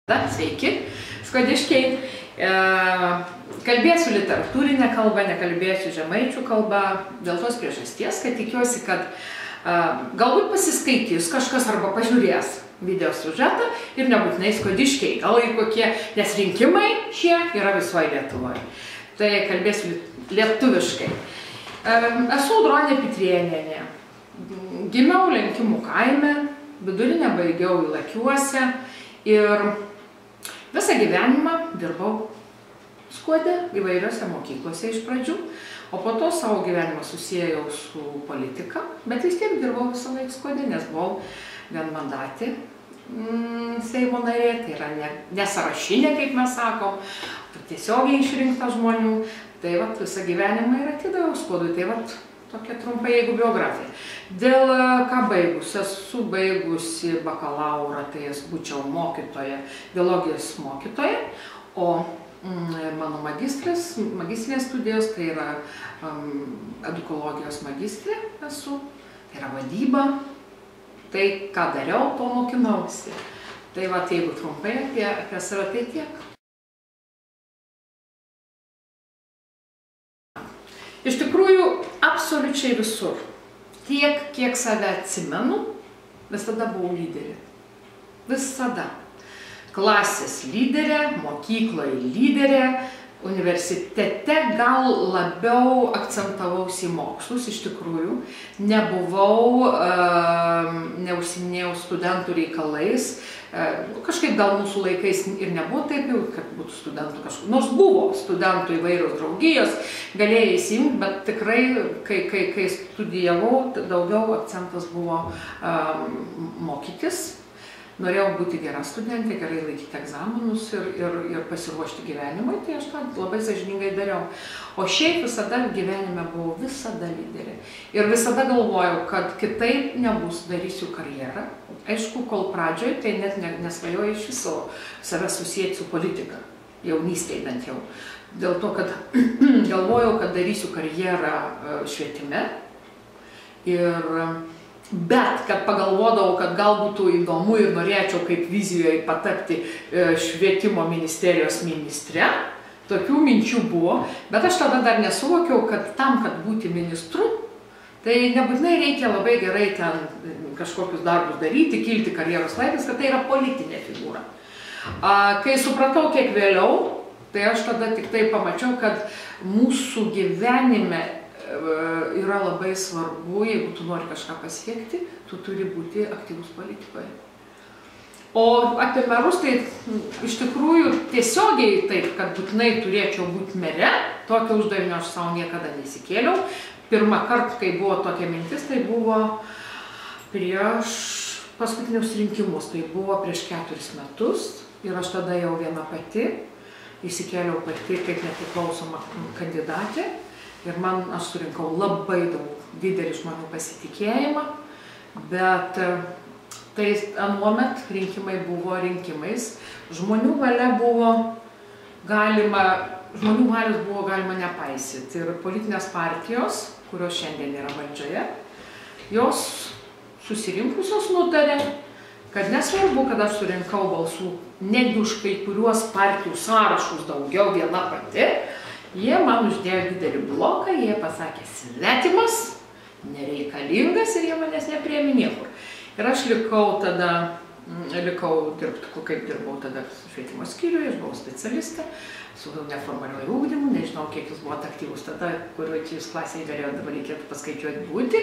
Sveiki, skuodiškiai. Kalbėsiu literatūrinę kalbą, nekalbėsiu žemaičių kalbą, dėl tos priežasties, kad tikiuosi, kad galbūt pasiskaitys kažkas arba pažiūrės video siužetą ir nebūtinai skuodiškiai, gal ir kokie, nes rinkimai šie yra visoje Lietuvoje. Tai kalbėsiu lietuviškai. Esu Audronė Pitrėnienė. Gimiau Lenkimų kaime, vidurinę baigiau Lakiuose ir visą gyvenimą dirbau Skuode įvairiose mokyklose iš pradžių, o po to savo gyvenimą susiejau su politika, bet vis tiek dirbau visą laiką Skuode, nes buvau vienmandatė Seimo narė, tai yra ne sąrašinė, kaip mes sakom, tiesiogiai išrinkta žmonių, tai vat visą gyvenimą ir atidaviau Skuodui, tai vat tokia trumpa, jeigu biografija. Dėl ką baigus, esu baigusi bakalaurą, tai būčiau mokytoja, biologijos mokytoja, o mano magistrinės studijos, tai yra edukologijos magistrė esu, tai yra vadyba, tai ką dariau, to mokinausi. Tai va, jeigu trumpai apie save, tai tiek. Iš tikrųjų, absoliučiai visur, tiek, kiek save atsimenu, visada buvau lyderė. Visada. Klasės lyderė, mokykloje lyderė, universitete gal labiau akcentavausi į mokslus, iš tikrųjų. Neužsiiminėjau studentų reikalais. Kažkaip gal mūsų laikais ir nebuvo taip jau, kad būtų studentų kažkur. Nors buvo studentų įvairios draugijos, galėjai įsijungti, bet tikrai, kai studijavau, daugiau akcentas buvo mokytis. Norėjau būti gera studentė, gerai laikyti egzaminus ir pasiruošti gyvenimui, tai aš tą labai sąžiningai dariau. O šiaip visada gyvenime buvau visada lyderė. Ir visada galvojau, kad kitaip nebus, darysiu karjerą. Aišku, kol pradžioj, tai net nesvajoju iš viso save susijęti su politika, jaunystėje bent jau. Dėl to, kad galvojau, kad darysiu karjerą švietime. Bet, kad pagalvodavau, kad gal būtų įdomu ir norėčiau kaip vizijoje patapti švietimo ministerijos ministre, tokių minčių buvo, bet aš tada dar nesuvokiau, kad tam, kad būti ministru, tai nebūtinai reikia labai gerai ten kažkokius darbus daryti, kilti karjeros laiptais, kad tai yra politinė figūra. Kai supratau kiek vėliau, tai aš tada tik tai pamačiau, kad mūsų gyvenime yra labai svarbu, jeigu tu nori kažką pasiekti, tu turi būti aktyvus politikoje. O apie merus, tai iš tikrųjų tiesiogiai taip, kad būtinai turėčiau būti mere, tokio uždavinio aš savo niekada nesikėliau. Pirmą kartą, kai buvo tokia mintis, tai buvo prieš paskutinius rinkimus, tai buvo prieš 4 metus ir aš tada jau viena pati įsikėliau pati kaip nepriklausoma kandidatė. Ir aš surinkau labai daug didelį žmonių pasitikėjimą, bet tai anuomet rinkimai buvo rinkimais. Žmonių valios buvo galima nepaisyti. Ir politinės partijos, kurios šiandien yra valdžioje, jos susirinkusios nutarė, kad nesvarbu, kad aš surinkau balsų netgi už kai kuriuos partijų sąrašus daugiau viena pati, jie man uždėjo didelį bloką, jie pasakė svetimas, nereikalingas ir jie manęs nepriėmė niekur. Ir aš likau dirbti, kaip dirbau tada švietimo skyriuje, aš buvau specialistė, su neformaliuoju ugdymu, nežinau, kiek jūs buvote aktyvus tada, kuriuo jūs klasėje galėjo, dabar reikėtų paskaičiuoti būti,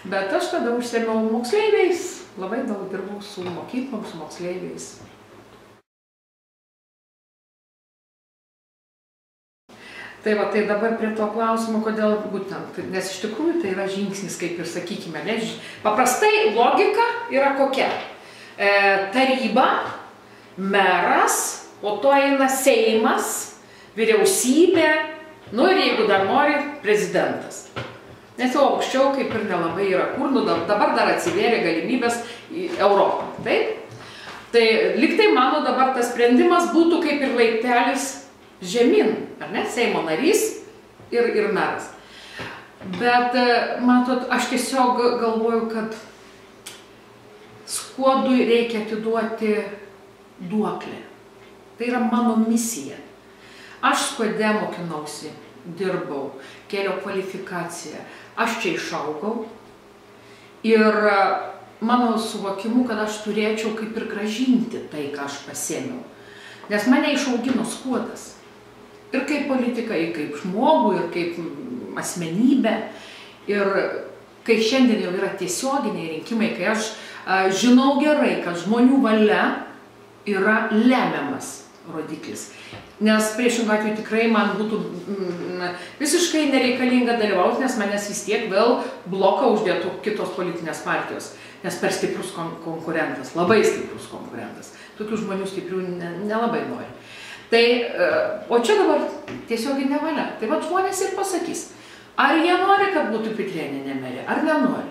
bet aš tada užsiėmiau moksleiviais, labai daug dirbau su mokyklom, su moksleiviais. Tai va, tai dabar prie to klausimo, kodėl būtent, nes iš tikrųjų tai yra žingsnis, kaip ir sakykime, paprastai logika yra kokia? Taryba, meras, o to eina Seimas, vyriausybė, nu ir jeigu dar nori, prezidentas. Nes jau aukščiau kaip ir nelabai yra kur, nu dabar dar atsivėrė galimybės į Europą, taip? Tai liktai mano dabar tas sprendimas būtų kaip ir laiptelis žemyn, ar ne, Seimo narys ir meras. Bet, matot, aš tiesiog galvoju, kad Skuodui reikia atiduoti duoklę. Tai yra mano misija. Aš Skuode mokinausi, dirbau, kėliau kvalifikaciją, aš čia išaugau ir mano suvokimu, kad aš turėčiau kaip ir grąžinti tai, ką aš pasėmiau. Nes mane išaugino Skuodas. Ir kaip politiką, ir kaip žmogų, ir kaip asmenybę. Ir kai šiandien jau yra tiesioginiai rinkimai, kai aš žinau gerai, kad žmonių valia yra lemiamas rodiklis. Nes priešingų atveju tikrai man būtų visiškai nereikalinga dalyvauti, nes manęs vis tiek vėl bloką uždėtų kitos politinės partijos. Nes per stiprus konkurentas, labai stiprus konkurentas. Tokių žmonių stiprių nelabai nori. Tai, o čia dabar tiesioginė valia. Tai va žmonės ir pasakys, ar jie nori, kad būtų Pitrėnienė merė, ar nenori.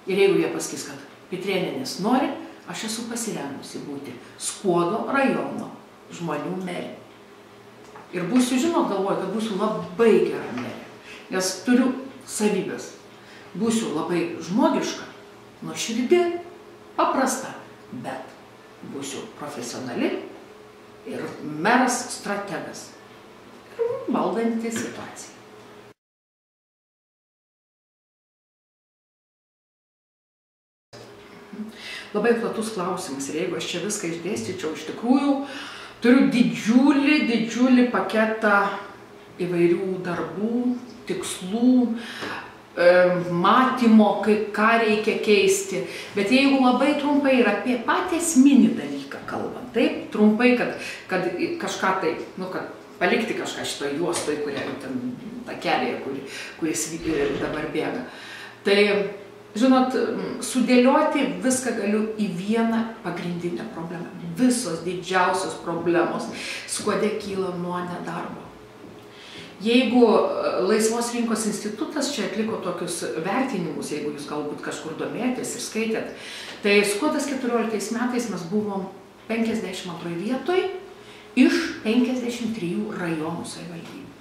Ir jeigu jie pasakys, kad Pitrėnienės nori, aš esu pasirengusi būti Skuodo rajono žmonių merė. Ir būsiu, žinot, galvoju, kad būsiu labai gera merė, nes turiu savybės. Būsiu labai žmogiška, nuoširdi, paprasta, bet būsiu profesionali ir meras strategas ir valdanti situaciją. Labai platus klausimas ir jeigu aš čia viską išdėstyčiau, iš tikrųjų turiu didžiulį paketą įvairių darbų, tikslų, matymo, ką reikia keisti. Bet jeigu labai trumpai ir apie patį esminį dalyką kalbant, taip, trumpai, kad kažką taip, kad palikti kažką šitoje juostoje, kurią ten takelėje, kuris dabar bėga. Tai, žinot, sudėlioti viską galiu į vieną pagrindinę problemą. Visos didžiausios problemos Skuode kyla nuo nedarbo. Jeigu Laisvos rinkos institutas čia atliko tokius vertinimus, jeigu jūs galbūt kažkur domėtės ir skaitėt, tai Skuodas 14 metais mes buvom 52 vietoj iš 53 rajonų savivaldybių.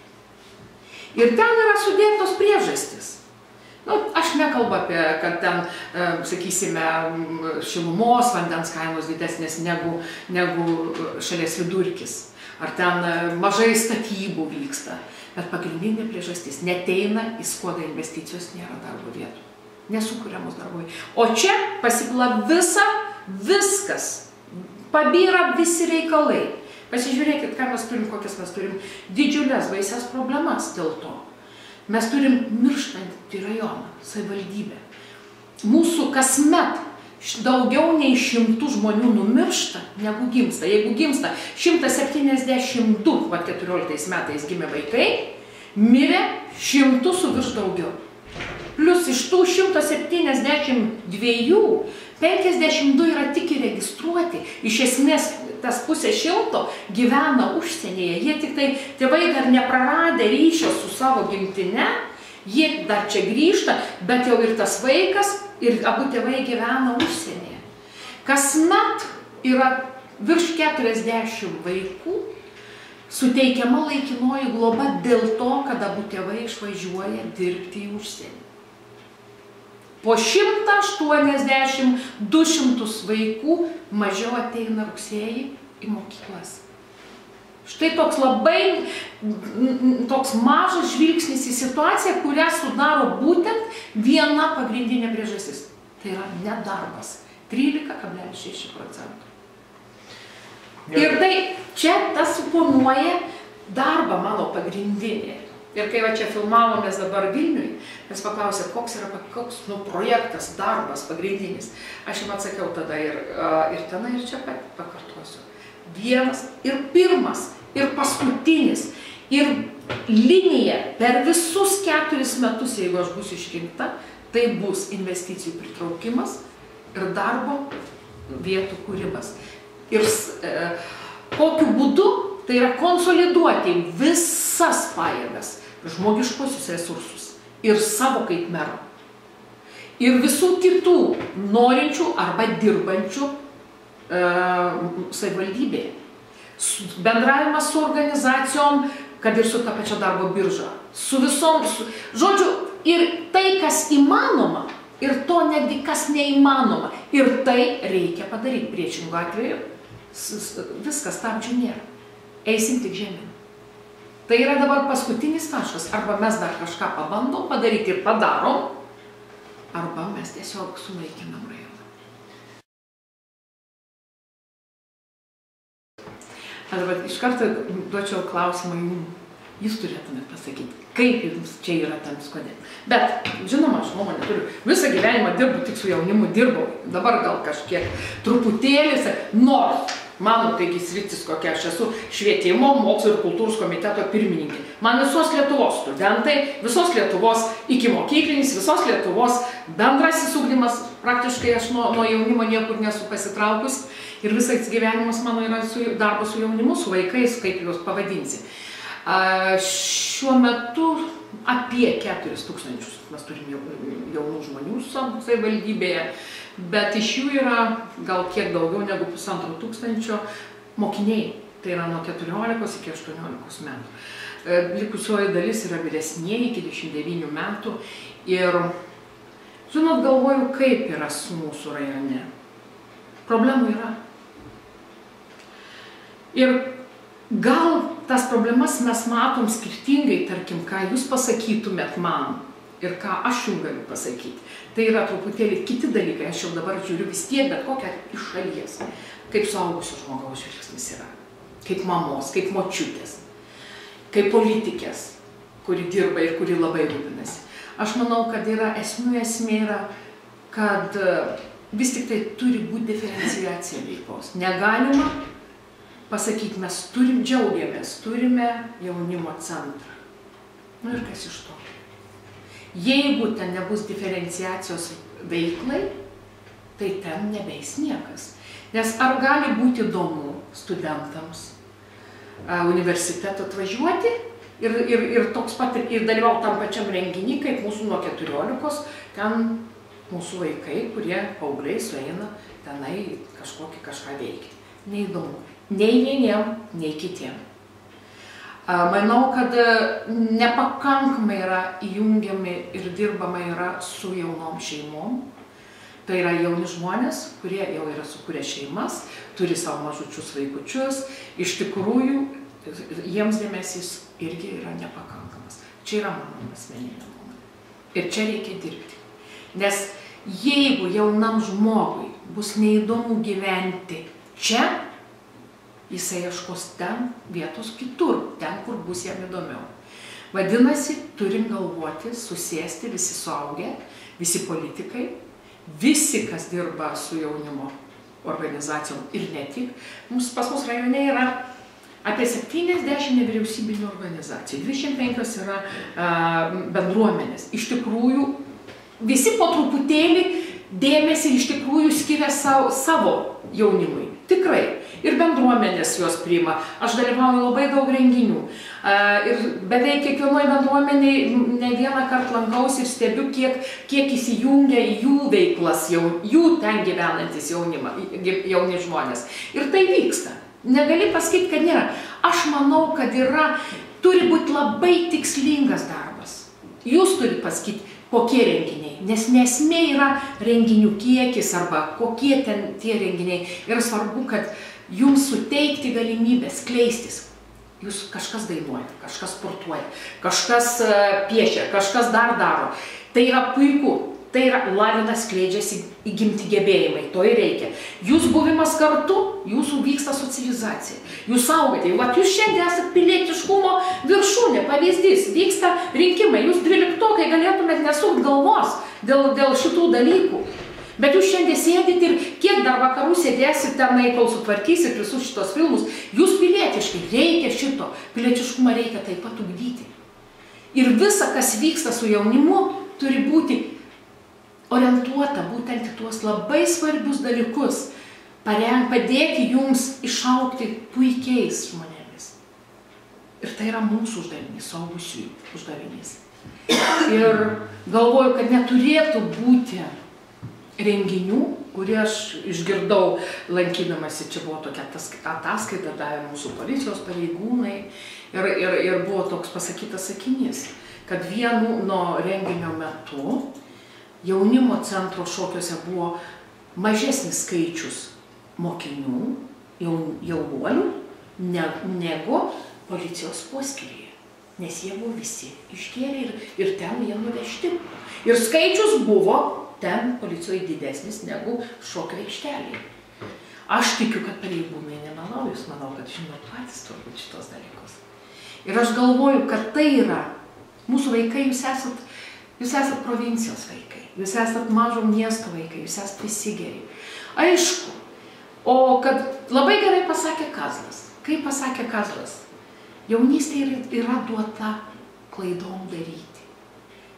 Ir ten yra sudėtos priežastys. Aš nekalbu apie, kad ten, sakysime, šilumos, vandens kainos didesnės negu šalies vidurkis. Ar ten mažai statybų vyksta. Bet pagrindinė priežastis – neteina į Skuodą investicijos, nėra darbo vietų. Nesukuriamos darbo vietų. O čia pasipila viskas. Pabyra visi reikalai. Pasižiūrėkit, ką mes turim, kokias mes turim didžiulės baisias problemas dėl to. Mes turim mirštantį rajoną, savivaldybę. Mūsų kasmet daugiau nei 100 žmonių numiršta, negu gimsta. Jeigu gimsta 172, 14 metais gimė vaikai, mirė 100 su virš daugiau. Plus iš tų 172, 52 yra tik įregistruoti. Iš esmės, tas pusė 100 gyvena užsienyje. Jie tik tai, tėvai dar nepraradę ryšio su savo gimtine, jie dar čia grįžta, bet jau ir tas vaikas, ir abu tėvai gyvena užsienyje. Kasmet yra virš 40 vaikų suteikiama laikinoji globa dėl to, kad abu tėvai išvažiuoja dirbti į užsienį. Po 180, 200 vaikų mažiau ateina rugsėjį į mokyklas. Štai toks labai mažas žvilgsnis į situaciją, kurią sudaro būtent viena pagrindinė priežastis. Tai yra nedarbas. 13,6%. Ir tai čia tas suponuoja darbą mano pagrindinį. Ir kai va čia filmavomės dabar Vilniui, mes paklausė, koks yra projektas, darbas pagrindinis. Aš jums atsakiau tada ir tenai, ir čia pakartosiu. Vienas ir pirmas, ir paskutinis, ir linija per visus 4 metus, jeigu aš būsiu išrinkta, tai bus investicijų pritraukimas ir darbo vietų kūrimas. Ir kokiu būdu tai yra konsoliduoti visas pajėgas, žmogiškosius resursus ir savo kaip mero. Ir visų kitų norinčių arba dirbančių savivaldybėje. Bendravimas su organizacijom, kad ir su ta pačia darbo birža. Su visom, žodžiu, ir tai, kas įmanoma, ir to netgi kas neįmanoma. Ir tai reikia padaryti. Priešingų atveju viskas stabdžių nėra. eisim tik žemyn. Tai yra dabar paskutinis taškas. Arba mes dar kažką pabandom padaryti ir padarom, arba mes tiesiog sunaikinam rajoną. Arba iš karto duočiau klausimą jums. Jūs turėtumėte pasakyti, kaip jums čia yra tamis kodėl. Bet, žinoma, aš nuomonę turiu. Visą gyvenimą dirbu, tik su jaunimu dirbau. Dabar gal kažkiek truputėlis, nors mano taigi sritis, kokia aš esu, švietimo, mokslo ir kultūros komiteto pirmininkė. Man visos Lietuvos studentai, visos Lietuvos ikimokyklinis, visos Lietuvos bendrasis ugdymas, praktiškai aš nuo jaunimo niekur nesu pasitraukus. Ir visas gyvenimas mano yra darbas su jaunimu, su vaikais, kaip juos pavadinsi. Šiuo metu apie 4000 mes turim jaunų žmonių savivaldybėje, bet iš jų yra gal kiek daugiau negu 1500 mokiniai. Tai yra nuo 14 iki 18 metų. Likusioji dalis yra vyresnieji iki 29 metų. Ir, žinot, galvoju, kaip yra su mūsų rajone. Problemų yra. Ir gal tas problemas mes matom skirtingai, tarkim, ką jūs pasakytumėt man ir ką aš jums galiu pasakyti. Tai yra truputėlį kiti dalykai, aš jau dabar žiūriu vis tiek, bet kokią iš šalies. Kaip suaugusio žmogaus žvilgsnis yra, kaip mamos, kaip močiutės, kaip politikės, kuri dirba ir kuri labai rūpinasi. Aš manau, kad yra esmė yra, kad vis tik tai turi būti diferenciacija veiklos. Negalima pasakyti, mes džiaugiamės, turime jaunimo centrą. Nu ir kas iš to? Jeigu ten nebus diferenciacijos veiklai, tai ten nebeis niekas. Nes ar gali būti įdomu studentams universiteto atvažiuoti ir toks pat ir dalyvauti tam pačiam renginį, kaip mūsų nuo 14, ten mūsų vaikai, kurie paaugliai sueina tenai kažką veikti. Neįdomu. Nei vieniem, nei kitiem. Manau, kad nepakankamai yra įjungiami ir dirbama yra su jaunom šeimom. Tai yra jauni žmonės, kurie jau yra sukūrę šeimas, turi savo mažučius vaikučius. Iš tikrųjų, jiems dėmesys irgi yra nepakankamas. Čia yra mano asmeninė nuomonė. Ir čia reikia dirbti. Nes jeigu jaunam žmogui bus neįdomu gyventi čia, jisai ieškos ten vietos kitur, ten, kur bus jam įdomiau. Vadinasi, turim galvoti, susėsti visi suaugę, visi politikai, visi, kas dirba su jaunimo organizacijom ir ne tik. Pas mus rajone yra apie 70 nevyriausybinių organizacijų, 25 yra bendruomenės. Iš tikrųjų, visi po truputėlį dėmesį iš tikrųjų skiria savo jaunimui. Tikrai. Ir bendruomenės juos priima. Aš dalyvauju labai daug renginių. Ir beveik kiekvienoje bendruomeniai ne vieną kartą lankausi ir stebiu, kiek įsijungia į jų veiklas, jų ten gyvenantis jauni žmonės. Ir tai vyksta. Negali pasakyti, kad nėra. Aš manau, kad turi būti labai tikslingas darbas. Jūs turite pasakyti, kokie renginiai. Nes nesmė yra renginių kiekis arba kokie ten tie renginiai. Ir svarbu, kad jums suteikti galimybę skleistis. Jūs kažkas dainuoja, kažkas sportuoja, kažkas piešia, kažkas dar daro. Tai yra puiku, tai yra lavina, skleidžiasi įgimti gebėjimai, to ir reikia. Jūs buvimas kartu, jūsų vyksta socializacija. Jūs augote, jūs šiandien esate pilietiškumo viršūnė, pavyzdys, vyksta rinkimai, jūs 12-okai galėtumėt nesukti galvos dėl šitų dalykų. Bet jūs šiandien sėdit ir kiek dar vakarų sėdėsit tenai, kol sutvarkysit visus šitos filmus, jūs pilietiškai, reikia šito, pilietiškumą reikia taip pat ugdyti. Ir visa, kas vyksta su jaunimu, turi būti orientuota būtent į tuos labai svarbius dalykus, padėti jums išaugti puikiais žmonėmis. Ir tai yra mūsų uždavinys, suaugusiųjų uždavinys. Ir galvoju, kad neturėtų būti renginių, kurie aš išgirdau lankydamasi, čia buvo tokia ataskaita, davė mūsų policijos pareigūnai ir buvo toks pasakytas sakinys, kad vienu nuo renginio metu jaunimo centro šokiuose buvo mažesnis skaičius mokinių, jaunuolių negu policijos poskyryje. Nes jie buvo visi išgėrę ir ten jie nuvežti. Ir skaičius buvo ten policijoje didesnis negu šokio aikštelėje. Aš tikiu, kad pareigūnai nemanau, jūs manau, kad žinot patys turbūt šitos dalykus. Ir aš galvoju, kad tai yra mūsų vaikai, jūs esat provincijos vaikai, jūs esat mažo miesto vaikai, jūs esat visi geri. Aišku, o kad labai gerai pasakė Kazlas. Kaip pasakė Kazlas? Jaunystė yra duota klaidom daryti.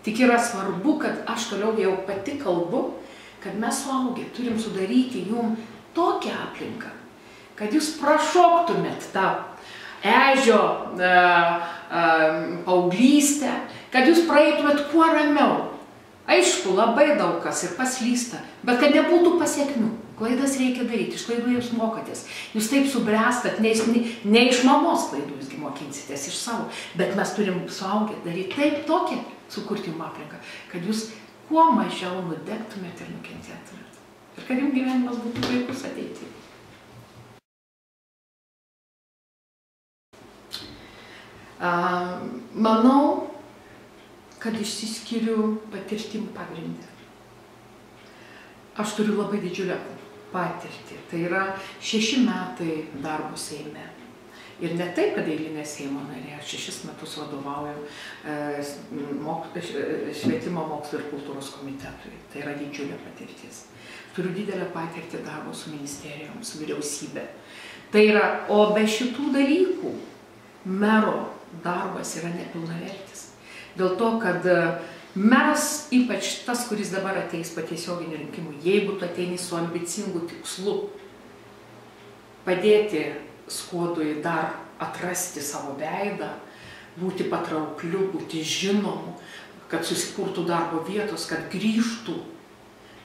Tik yra svarbu, kad aš toliau jau pati kalbu, kad mes suaugę turim sudaryti jum tokią aplinką, kad jūs prašoktumėt tą ežio paauglystę, kad jūs praeitumėt kuo ramiau. Aišku, labai daug kas ir paslysta, bet kad nebūtų pasiekmių. Klaidas reikia daryti, iš klaidų jūs mokotės. Jūs taip subręstat, ne iš mamos klaidų jūsgi mokinsitės, iš savo, bet mes turim suaugę daryti taip tokią sukurti jums aplinką, kad jūs kuo mažiau nudegtumėt ir nukentėtumėt. Ir kad jums gyvenimas būtų puikus ateityje. Manau, kad išsiskiriu patirtim pagrindę. Aš turiu labai didžiulę patirtį. Tai yra 6 metai darbo Seime. Ir ne taip, kad eilinė Seimo narė, aš 6 metus vadovauju Švietimo, mokslo ir kultūros komitetui. Tai yra didžiulė patirtis. Turiu didelę patirtį darbo su ministerijom, su vyriausybė. Tai yra, o be šitų dalykų mero darbas yra nepilnavertis. Dėl to, kad meras, ypač tas, kuris dabar ateis po tiesioginių rinkimų, jeigu tu ateini su ambicingu tikslu padėti Skuodui dar atrasti savo veidą, būti patraukliu, būti žinomu, kad susikurtų darbo vietos, kad grįžtų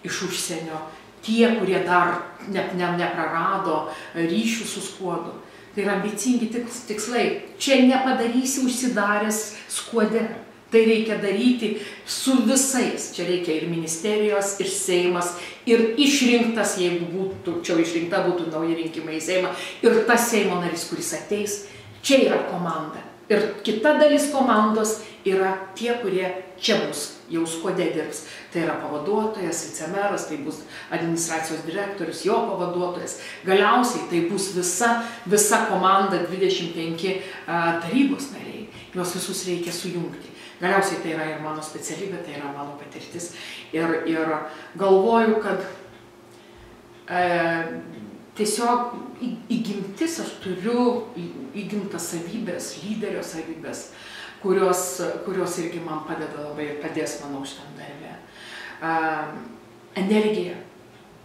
iš užsienio tie, kurie dar neprarado ryšių su Skuodu. Tai yra ambicingi tikslai. Čia nepadarysi užsidaręs Skuode. Tai reikia daryti su visais. Čia reikia ir ministerijos, ir Seimas, ir išrinktas, jeigu būtų, čia išrinkta būtų nauji rinkimai į Seimą, ir tas Seimo narys, kuris ateis, čia yra komanda. Ir kita dalis komandos yra tie, kurie čia bus, jau Skuode dirbs. Tai yra pavaduotojas, vicemeras, tai bus administracijos direktorius, jo pavaduotojas. Galiausiai tai bus visa komanda, 25 tarybos nariai. Juos visus reikia sujungti. Galiausiai tai yra ir mano specialybė, tai yra mano patirtis. Ir galvoju, kad tiesiog įgimtis aš turiu įgimtas savybės, lyderio savybės, kurios irgi man padeda labai ir padės, manau, šitam darbe. Energija.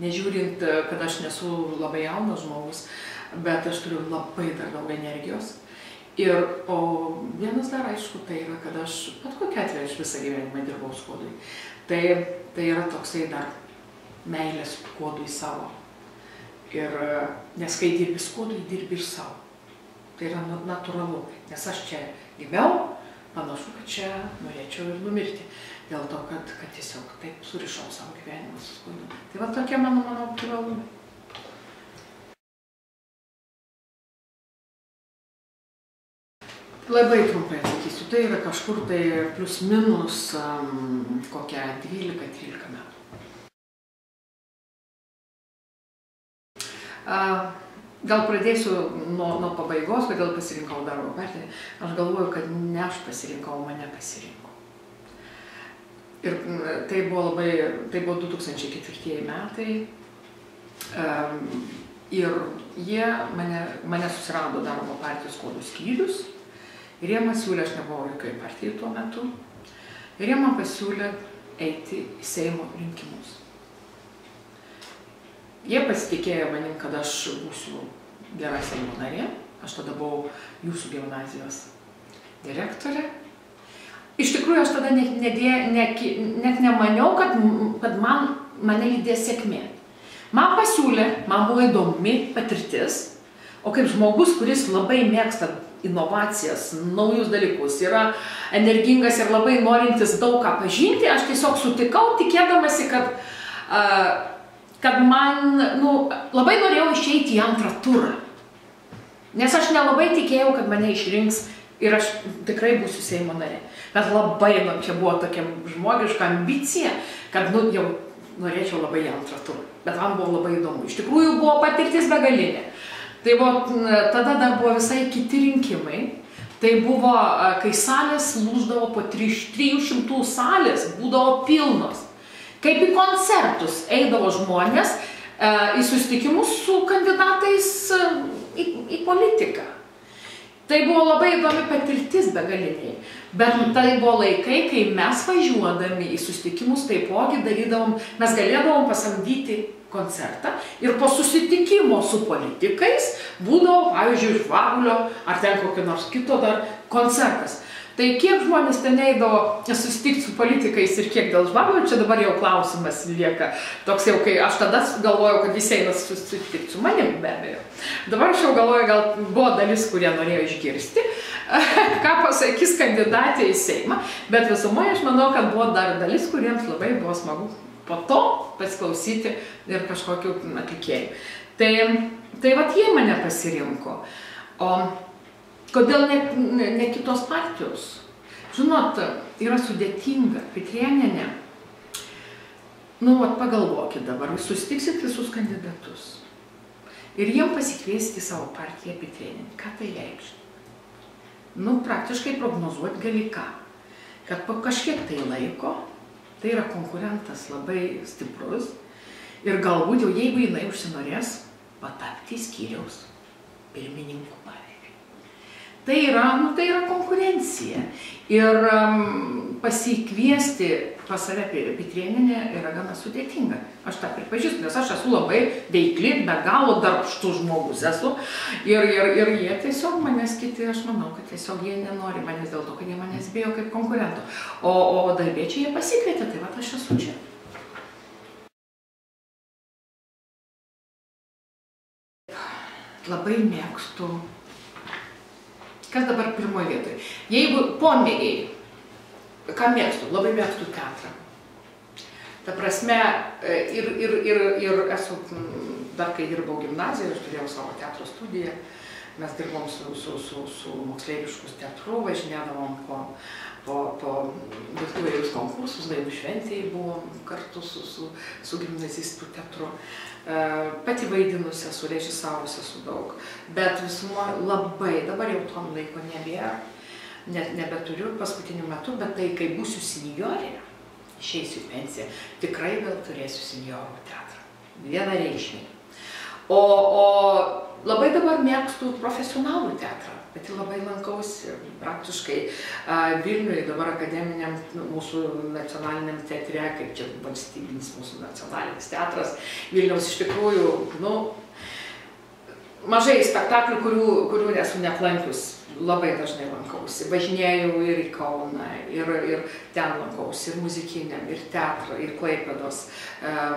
Nežiūrint, kad aš nesu labai jaunas žmogus, bet aš turiu labai dar daug energijos. O vienas dar aišku, tai yra, kad aš pat kokia atveju aš visą gyvenimą dirbau Skuodui. Tai yra toksai dar meilės Skuodui savo. Nes kai dirbi Skuodui, dirbi ir savo. Tai yra natūralu, nes aš čia gimiau, panašu, kad čia norėčiau ir numirti. Dėl to, kad tiesiog taip surišau savo gyvenimą su Skuodu. Tai va tokie mano privalumai. Labai trumpai atsakysiu, tai yra kažkur tai plius minus kokia 12-13 metų. Gal pradėsiu nuo pabaigos, kodėl pasirinkau darbo partiją. Aš galvoju, kad ne aš pasirinkau, mane pasirinko. Ir tai buvo 2004 metai. Ir jie mane susirado darbo partijos Skuodo skyrius. Ir jie man siūlė, aš nebuvau jokioj partijai tuo metu, ir jie man pasiūlė eiti į Seimo rinkimus. Jie pasitikėjo manim, kad aš būsiu gera Seimo narė, aš tada buvau jūsų gimnazijos direktorė. Iš tikrųjų, aš tada net nemaniau, kad mane lydės sėkmė. Man pasiūlė, man buvo įdomi patirtis, o kaip žmogus, kuris labai mėgsta inovacijas, naujus dalykus, yra energingas ir labai norintis daug ką pažinti, aš tiesiog sutikau, tikėdamasi, kad man, labai norėjau išeiti į antrą turą. Nes aš nelabai tikėjau, kad mane išrinks ir aš tikrai būsiu Seimo narė. Bet labai, čia buvo tokia žmogiška ambicija, kad jau norėčiau labai į antrą turą. Bet man buvo labai įdomu. Iš tikrųjų buvo patirtis begalinė. Tai buvo, tada dar buvo visai kiti rinkimai. Tai buvo, kai salės lūždavo po 300 salės, būdavo pilnos. Kaip į koncertus eidavo žmonės į susitikimus su kandidatais į politiką. Tai buvo labai įdomi patirtis begaliniai. Bet tai buvo laikai, kai mes važiuodami į susitikimus taipogi darydavom, mes galėdavom pasamdyti koncertą ir po susitikimo su politikais būdavo, pavyzdžiui, Žvagulio ar ten kokio nors kito dar koncertas. Tai kiek žmonės ten eidavo susitikti su politikais ir kiek dėl Žvagulio, čia dabar jau klausimas lieka. Toks jau, kai aš tada galvojau, kad visi eina susitikti su manim, be abejo. Dabar aš jau galvoju, gal buvo dalis, kurie norėjo išgirsti, ką pasakys kandidatė į Seimą, bet visumoje aš manau, kad buvo dar dalis, kuriems labai buvo smagu po to pasiklausyti ir kažkokių atlikėjų. Tai vat jie mane pasirinko. O kodėl ne kitos partijos? Žinot, yra sudėtinga. Pitrėnienė, vat pagalvokit dabar, jūs susitiksit visus kandidatus ir jiem pasikviesti savo partiją Pitrėnienę. Ką tai reikš? Praktiškai prognozuoti gali ką? Kad po kažkiek tai laiko, tai yra konkurentas labai stiprus ir galbūt jau jeigu jinai užsinorės patapti skyriaus pirmininku, pavyzdžiui. Tai yra konkurencija. Ir pasikviesti pas save Pitrėnienę yra gana sudėtinga. Aš tą pripažįstu, nes aš esu labai veikli, be galo darbštus žmogus esu. Ir jie tiesiog manęs kiti, aš manau, kad tiesiog jie nenori manęs dėl to, kad jie manęs bijo kaip konkurento. O darbiečiai jie pasikvietė, tai vat aš esu čia. Labai mėgstu. Kas dabar pirmoje vietoje? Jeigu pomėgiai, ką mėgstu? Labai mėgstu teatrą. Ta prasme, ir esu, dar kai dirbau gimnazijoje, aš turėjau savo teatro studiją, mes dirbom su moksleiviškus teatru, važinėdavom po įvairius konkursus, dainų šventėje buvom kartu su gimnazistų teatru. Pati vaidinusi esu, režisavusi esu daug, bet visuma labai, dabar jau tom laiko nebėra, nebeturiu paskutiniu metu, bet tai, kai būsiu senjorė, išeisiu į pensiją, tikrai vėl turėsiu senjorų teatrą. Vienareikšmiai. O labai dabar mėgstu profesionalų teatrą. Pati labai lankausi praktiškai Vilniuje, dabar akademiniam mūsų nacionaliniam teatre, kaip čia valstybinis mūsų nacionalinis teatras. Vilniaus iš tikrųjų, mažai spektaklių, kurių esu neplankius, labai dažnai lankausi. Važinėjau ir į Kauną, ir ten lankausi, ir muzikiniam, ir teatro, ir Klaipėdos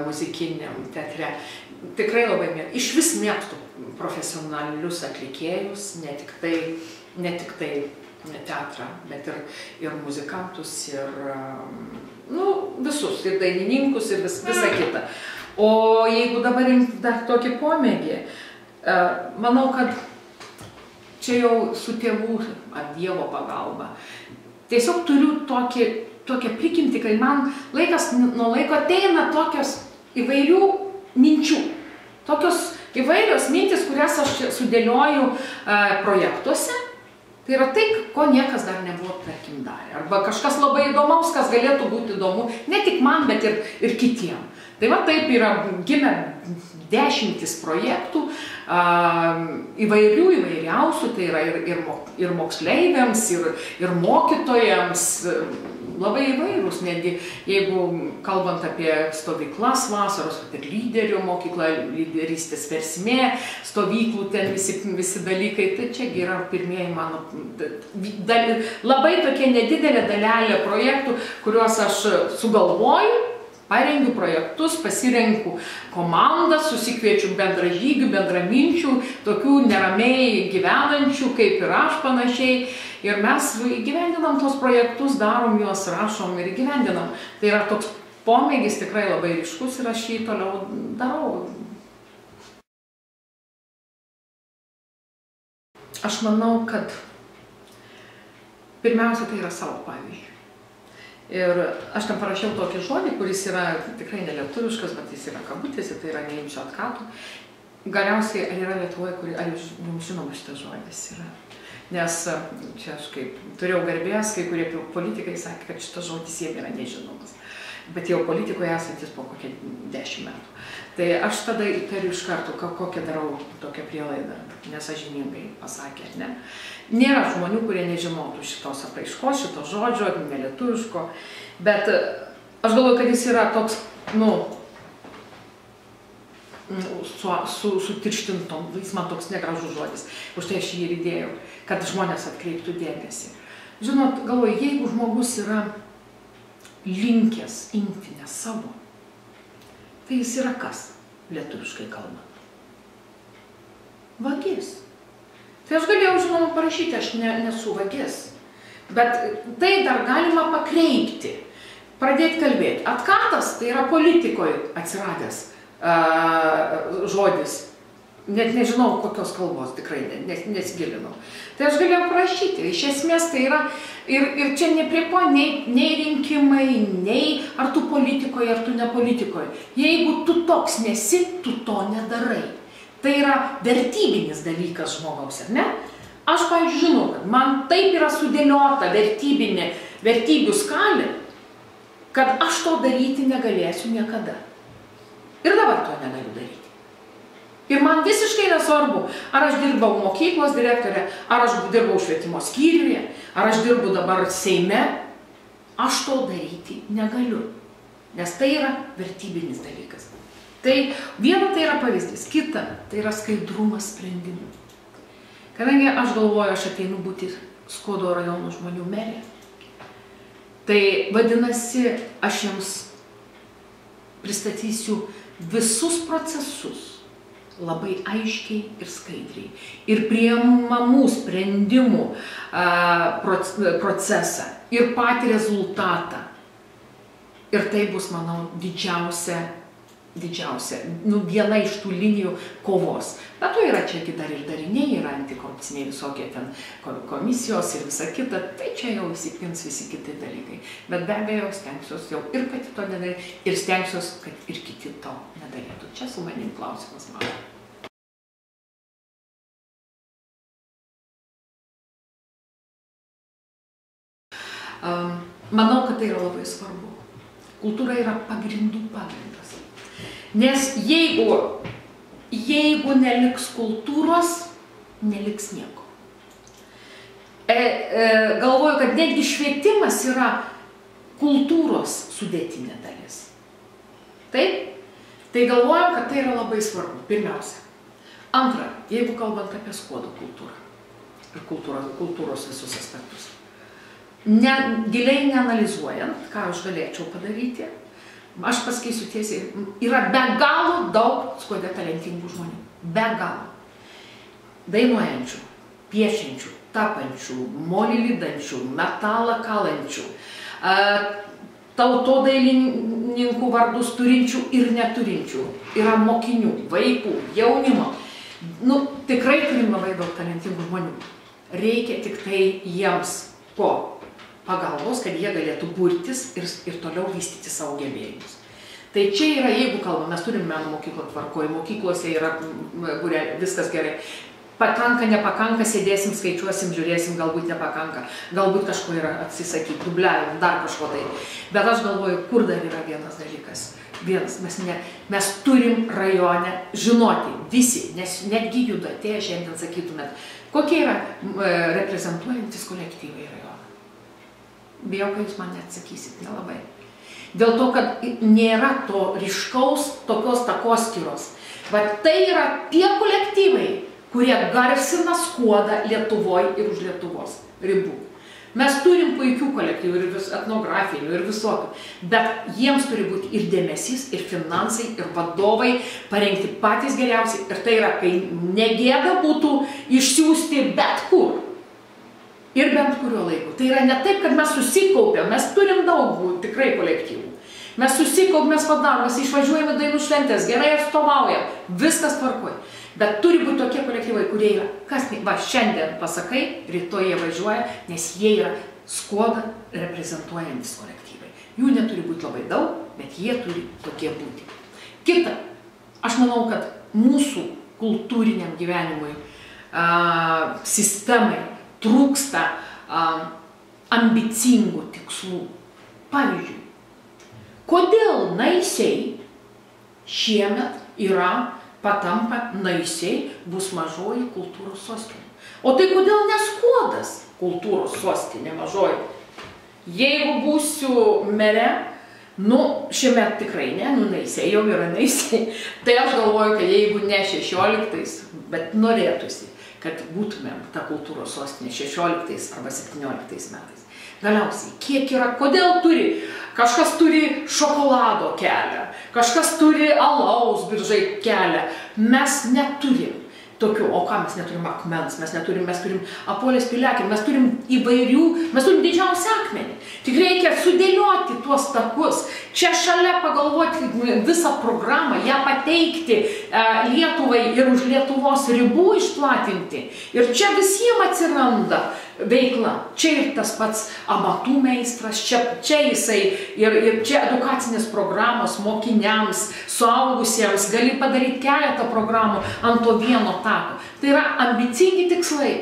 muzikiniam teatre. Tikrai labai mėgstu. Iš vis mėgstu profesionalius atlikėjus, ne tik tai teatrą, bet ir muzikantus, ir visus, ir dainininkus, ir visą kitą. O jeigu dabar imti dar tokį pomėgį, manau, kad čia jau su tėvų ar Dievo pagalba. Tiesiog turiu tokią prigimtį, kai man laikas nuo laiko ateina tokios įvairių minčių. Tokios įvairios mintis, kurias aš sudėlioju projektuose. Tai yra tai, ko niekas dar nebuvo, tarkim, darę. Arba kažkas labai įdomaus, kas galėtų būti įdomu, ne tik man, bet ir kitiem. Tai va taip yra gimę dešimtis projektų, įvairiausių, tai yra ir moksleiviams, ir mokytojams, labai įvairūs, netgi jeigu kalbant apie stovyklas vasaros, ir lyderių mokykla, lyderystės versmė, stovyklų ten visi dalykai, tai čiagi yra pirmieji mano labai tokie nedidelė dalelė projektų, kuriuos aš sugalvoju, parengiu projektus, pasirenku komandą, susikviečiu bendražygių, bendraminčių, tokių neramiai gyvenančių, kaip ir aš panašiai. Ir mes įgyvendinam tos projektus, darom juos, rašom ir įgyvendinam. Tai yra toks pomėgis tikrai labai ryškus ir aš jį toliau darau. aš manau, kad pirmiausia, tai yra savo pavyzdžiui. Ir aš ten parašiau tokį žodį, kuris yra tikrai nelietuviškas, bet jis yra kabutėse, tai yra neimsiu atkatų. Galiausiai, ar yra Lietuvoje, ar jums žinoma šitas žodis yra? Nes čia aš kaip turėjau garbės, kai kurie politikai sakė, kad šitas žodis jiem yra nežinomas. Bet jau politikoje esantis po kokie 10 metų. Tai aš tada įtariu iš karto, kokią darau tokią prielaidą, nesąžiningai pasakė, ne? Nėra žmonių, kurie nežinotų šitos apraiškos, šito žodžio, nelietuviško, bet aš galvoju, kad jis yra toks, sutirštintom, jis man toks negražus žodis, už tai aš jį ir įdėjau, kad žmonės atkreiptų dėmesį. Žinot, galvoju, jeigu žmogus yra linkęs imti ne savo, tai jis yra kas, lietuviškai kalbant? Vagis. Tai aš galėjau, žinoma, parašyti, aš nesu vagis, bet tai dar galima pakreipti, pradėti kalbėti. Atkatas tai yra politikoje atsiradęs žodis, net nežinau kokios kalbos, tikrai nesigilinau. Tai aš galėjau parašyti, iš esmės tai yra, ir čia ne prie ko, nei rinkimai, nei ar tu politikoje, ar tu ne politikoje. Jeigu tu toks nesi, tu to nedarai. Tai yra vertybinis dalykas žmogaus, ar ne? Aš, pavyzdžiui, žinau, kad man taip yra sudėliota vertybių skalė, kad aš to daryti negalėsiu niekada. Ir dabar to negaliu daryti. Ir man visiškai nesvarbu, ar aš dirbau mokyklos direktorė, ar aš dirbau švietimo skyriuje, ar aš dirbu dabar Seime, aš to daryti negaliu. Nes tai yra vertybinis dalykas. Tai viena tai yra pavyzdys, kita tai yra skaidrumas sprendimų. Kadangi aš galvoju, aš ateinu būti Skuodo rajono žmonių merė, tai vadinasi, aš jums pristatysiu visus procesus labai aiškiai ir skaidriai. Ir priimamų sprendimų procesą, ir patį rezultatą. Ir tai bus, manau, didžiausia, viena iš tų linijų kovos. Bet to yra čia dar ir dariniai, yra antikorupciniai visokie ten komisijos ir visa kita, tai čia jau įsipins visi kiti dalykai. Bet be abejo, stengsiuos jau ir pati to nedaryti, ir stengsiuos, kad ir kiti to nedarytų. Čia su manim klausimas mano. Manau, kad tai yra labai svarbu. Kultūra yra pagrindų pagrindas. Nes jeigu neliks kultūros, neliks nieko. Galvoju, kad netgi švietimas yra kultūros sudėtinė dalis. Taip? Tai galvojam, kad tai yra labai svarbu, pirmiausia. Antra, jeigu kalbant apie Skuodo kultūrą ir kultūros visus aspektus. Giliai neanalizuojant, ką aš galėčiau padaryti, aš pasakysiu tiesiai, yra be galo daug Skuode talentingų žmonių. Be galo. Dainuojančių, piešiančių, tapančių, molį lydančių, metalą kalančių, tautodailininkų vardus turinčių ir neturinčių. Yra mokinių, vaikų, jaunimo. Tikrai turim labai daug talentingų žmonių. Reikia tik tai jiems pagalbos, kad jie galėtų burtis ir toliau vystyti savo gebėjimus. Tai čia yra, jeigu kalbame, mes turim meno mokyklą tvarkoje, mokyklose yra viskas gerai. Pakanka, nepakanka, sėdėsim, skaičiuosim, žiūrėsim, galbūt nepakanka, galbūt kažko yra atsisakyti, dubliavim, dar kažko tai. Bet aš galvoju, kur dar yra vienas dalykas. Mes turim rajone žinoti visi, nes netgi jūs atėję šiandien sakytumėt, kokie yra reprezentuojantis kolektyvai rajoną. Bijau, kad jūs man neatsakysit, nelabai. Dėl to, kad nėra to ryškaus tokios takoskyros. Bet tai yra tie kolektyvai, kurie garsina Skuodą Lietuvoje ir už Lietuvos ribų. Mes turim puikių kolektyvų, ir etnografinių, ir visokių, bet jiems turi būti ir dėmesys, ir finansai, ir vadovai parengti patys geriausiai. Ir tai yra, kai negėda būtų išsiųsti bet kur. Ir bent kurio laiko. Tai yra ne taip, kad mes susikaupėm, mes turim daug tikrai kolektyvų. Mes susikaup, mes padarom, mes išvažiuojame dainų šventės, gerai atstovaujam, viskas tvarkoj. Bet turi būti tokie kolektyvai, kurie yra, va, šiandien pasakai, rytoj jie važiuoja, nes jie yra Skuodą reprezentuojantis kolektyvai. Jų neturi būti labai daug, bet jie turi tokie būti. Kita, aš manau, kad mūsų kultūriniam gyvenimui, sistemai trūksta ambicingų tikslų. Pavyzdžiui, kodėl Naisiai šiemet patampa Naisiai bus mažoji kultūros sostinė? O tai kodėl ne Skuodas kultūros sostinė mažoji? Jeigu būsiu mere, šiemet tikrai ne, Naisiai jau yra Naisiai, tai aš galvoju, kad jeigu ne 16, bet norėtųsi, kad būtumėm ta kultūros sostinė 16 arba 17 metais. Galiausiai, kiek yra, kodėl kažkas turi šokolado kelią, kažkas turi alaus Biržai kelią, mes neturim tokių, o ką mes neturim akmens, mes turim Apolės piliakinį, mes turim didžiausią akmenį. Tik reikia sudėlioti tuos takus, čia šalia pagalvoti visą programą, ją pateikti Lietuvai ir už Lietuvos ribų išplatinti. Ir čia visiems atsiranda veikla. Čia ir tas pats amatų meistras, čia jisai, ir čia edukacinės programos mokiniams, suaugusiems, gali padaryti keletą programų ant to vieno tako. Tai yra ambicingi tikslai,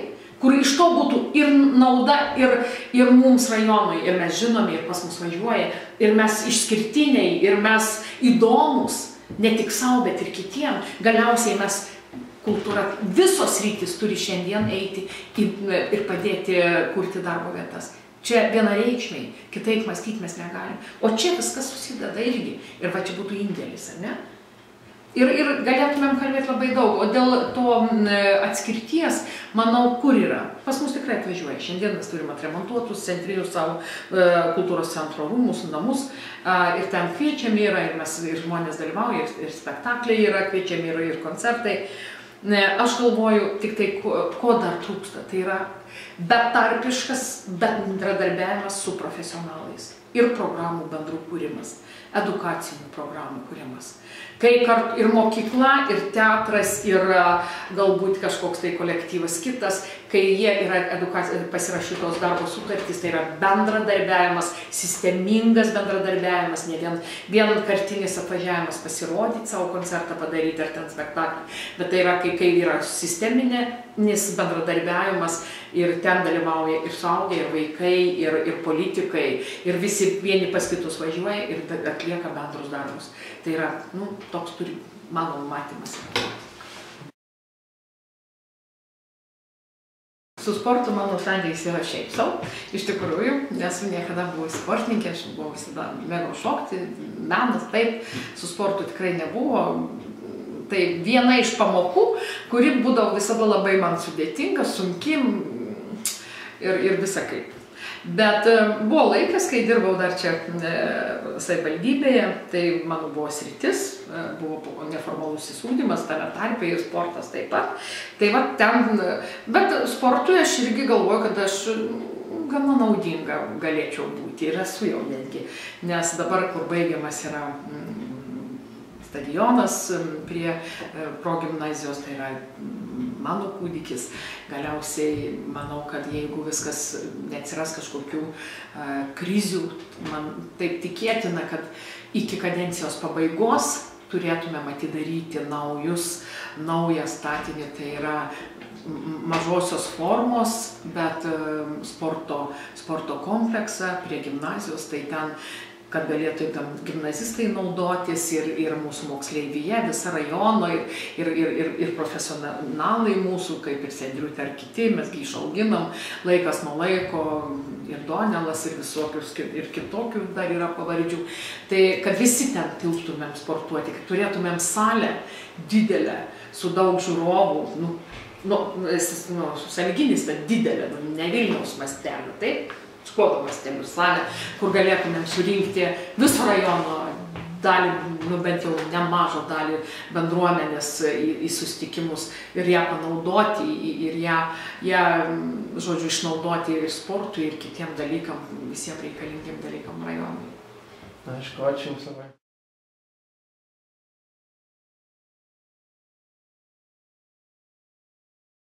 kur iš to būtų ir nauda, ir mums rajonui, ir mes žinome, ir pas mus važiuoja, ir mes išskirtiniai, ir mes įdomus, ne tik savo, bet ir kitiem. Galiausiai mes kultūra, visos rytis turi šiandien eiti ir padėti kurti darbo vietas. Čia vienareikšmiai, kitaip mąstyti mes negalim. O čia viskas susideda irgi. Ir va čia būtų indėlis, ar ne? Ir galėtumėm kalbėti labai daug. O dėl to atskirties, manau, kur yra? Pas mus tikrai atvažiuoja. Šiandien mes turim atremontuotus centrinius savo kultūros centro rūmus, namus. Ir ten kviečiami yra, ir žmonės dalyvauja, ir spektakliai yra kviečiami, ir koncertai. Aš galvoju tik tai, ko dar trūksta. Tai yra betarpiškas bendradarbiavimas su profesionalais ir programų bendrų kūrimas, edukacinių programų kūrimas. Kai ir mokykla, ir teatras, ir galbūt kažkoks tai kolektyvas kitas, kai jie yra pasirašytos darbo sutartys, tai yra bendradarbiavimas, sistemingas bendradarbiavimas, ne vienkartinis atvažiavimas pasirodyti, savo koncertą padaryti ar ten spektaklį, bet tai yra, kai yra sisteminis bendradarbiavimas ir ten dalyvauja ir suaugę, ir vaikai, ir politikai, ir visi vieni pas kitus važiuoja ir atlieka bendrus darbus. Tai yra, toks turi mano matymas. Su sportu mano santykis yra šiaip sau, iš tikrųjų, nesu niekada buvus sportininkė, aš buvau visada mėgau šokti, menas, taip, su sportu tikrai nebuvo. Tai viena iš pamokų, kuri būdavo visada labai man sudėtinga, sunki ir visa kaip. Bet buvo laikas, kai dirbau dar čia savivaldybėje, tai mano buvo sritis, buvo neformalusis ugdymas, tame tarpe ir sportas taip pat. Tai va ten, bet sportui aš irgi galvoju, kad aš gana naudinga galėčiau būti ir esu jau netgi, nes dabar, kur baigiamas yra stadionas prie progimnazijos, tai yra mano kūdikis. Galiausiai manau, kad jeigu viskas neatsiras kažkokių krizių, man taip tikėtina, kad iki kadencijos pabaigos turėtumėm atidaryti naują statinį, tai yra mažosios formos, bet sporto kompleksą prie gimnazijos, tai ten kad galėtų gimnazistai naudotis ir mūsų moksleivyje, visą rajoną, ir profesionalai mūsų, kaip ir Sendriutė ar kiti, mesgi išauginam laikas nuo laiko, ir Donelas, ir visokius, ir kitokių dar yra pavardžių. Tai kad visi ten tilptumėm sportuoti, kad turėtumėm salę didelę, su daug žiūrovų, sąlyginis, bet didelė, ne Vilniaus mastelio, taip? Skuodo mastelių salę, kur galėtumėm surinkti viso rajono dalį, bent jau nemažą dalį bendruomenės į susitikimus ir ją panaudoti, ir ją, žodžiu, išnaudoti ir sportui, ir kitiem dalykam, visiems reikalingiem dalykam rajonui. Aišku, ačiū Jums labai.